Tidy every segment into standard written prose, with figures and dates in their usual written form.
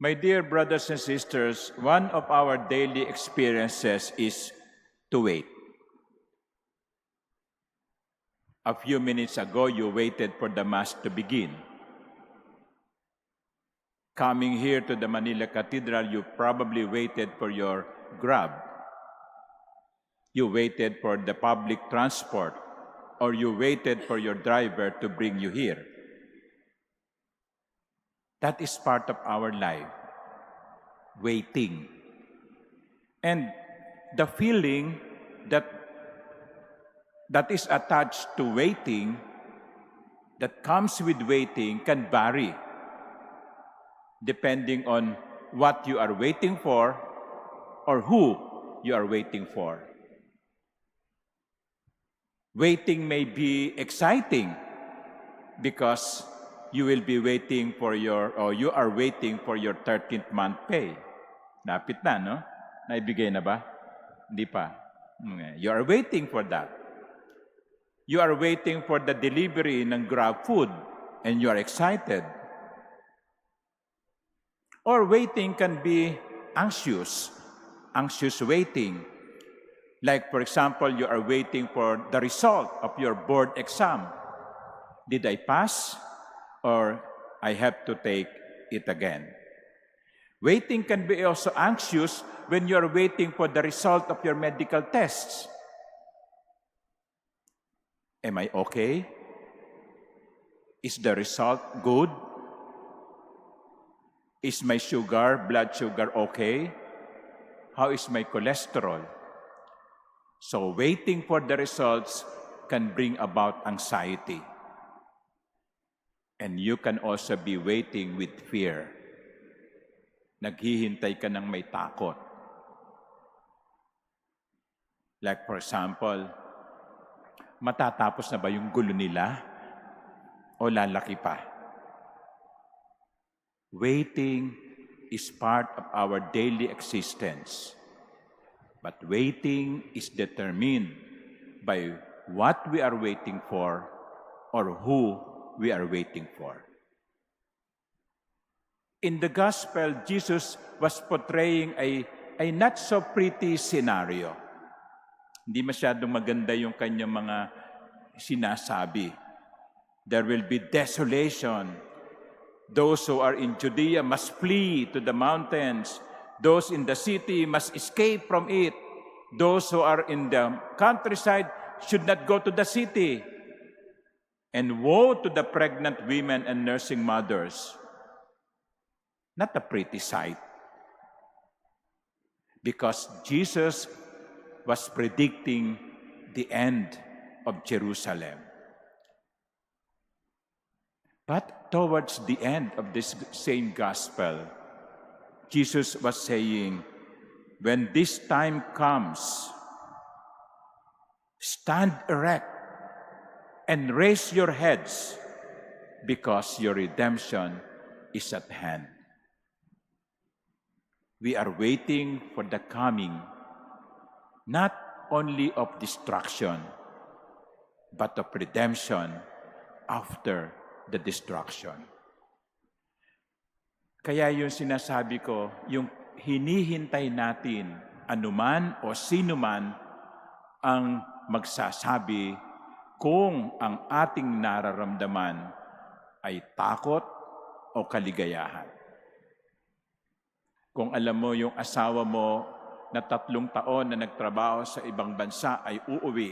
My dear brothers and sisters, one of our daily experiences is to wait. A few minutes ago, you waited for the Mass to begin. Coming here to the Manila Cathedral, you probably waited for your Grab. You waited for the public transport, or you waited for your driver to bring you here. That is part of our life, waiting. And the feeling that is attached to waiting, that comes with waiting, can vary depending on what you are waiting for or who you are waiting for. Waiting may be exciting because you will be waiting for you are waiting for your 13th month pay. Lapit na, no? Naibigay na ba? Hindi pa. You are waiting for that. You are waiting for the delivery ng Grab food and you are excited. Or waiting can be anxious waiting. Like, for example, you are waiting for the result of your board exam. Did I pass? Or I have to take it again. Waiting can be also anxious when you are waiting for the result of your medical tests. Am I okay? Is the result good? Is my blood sugar okay? How is my cholesterol? So waiting for the results can bring about anxiety. And you can also be waiting with fear. Naghihintay ka ng may takot. Like for example, matatapos na ba yung gulo nila? O lalaki pa? Waiting is part of our daily existence. But waiting is determined by what we are waiting for or who we are waiting for. In the Gospel, Jesus was portraying a not so pretty scenario. Hindi masyadong maganda yung kanyang mga sinasabi. There will be desolation. Those who are in Judea must flee to the mountains. Those in the city must escape from it. Those who are in the countryside should not go to the city. And woe to the pregnant women and nursing mothers. Not a pretty sight. Because Jesus was predicting the end of Jerusalem. But towards the end of this same gospel, Jesus was saying, when this time comes, stand erect and raise your heads because your redemption is at hand. We are waiting for the coming, not only of destruction, but of redemption after the destruction. Kaya yung sinasabi ko, yung hinihintay natin, anuman o sinuman ang magsasabi kung ang ating nararamdaman ay takot o kaligayahan. Kung alam mo yung asawa mo na 3 taon na nagtrabaho sa ibang bansa ay uuwi,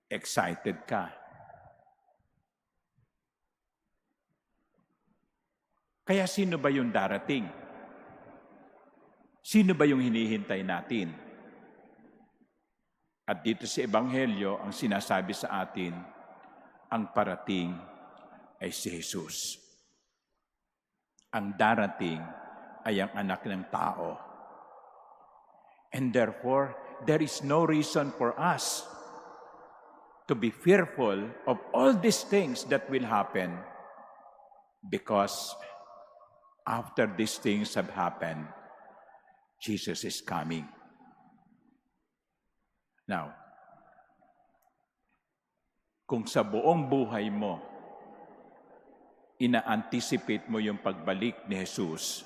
excited ka. Kaya sino ba yung darating? Sino ba yung hinihintay natin? At dito sa Ebanghelyo, ang sinasabi sa atin, ang parating ay si Jesus. Ang darating ay ang anak ng tao. And therefore, there is no reason for us to be fearful of all these things that will happen because after these things have happened, Jesus is coming. Now, kung sa buong buhay mo, ina-anticipate mo yung pagbalik ni Jesus,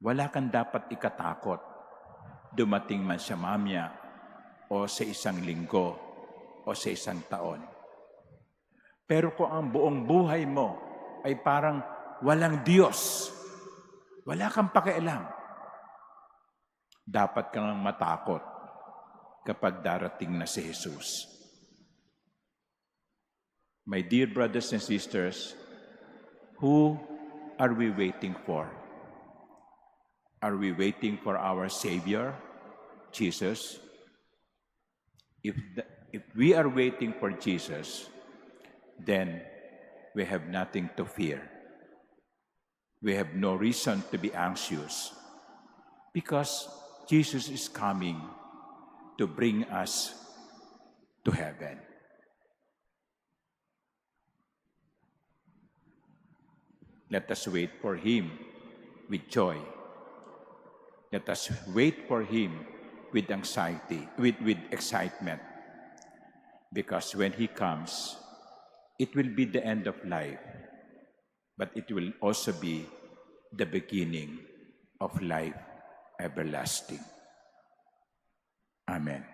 Wala kang dapat ikatakot. Dumating man siya mamaya o sa isang linggo o sa isang taon. Pero kung ang buong buhay mo ay parang walang Diyos, wala kang pakialam, dapat kang matakot kapag darating na si Jesus. My dear brothers and sisters, who are we waiting for? Are we waiting for our Savior, Jesus? If we are waiting for Jesus, then we have nothing to fear. We have no reason to be anxious because Jesus is coming to bring us to heaven. Let us wait for Him with joy. Let us wait for Him with anxiety, with excitement. Because when He comes, it will be the end of life, but it will also be the beginning of life everlasting. Amen.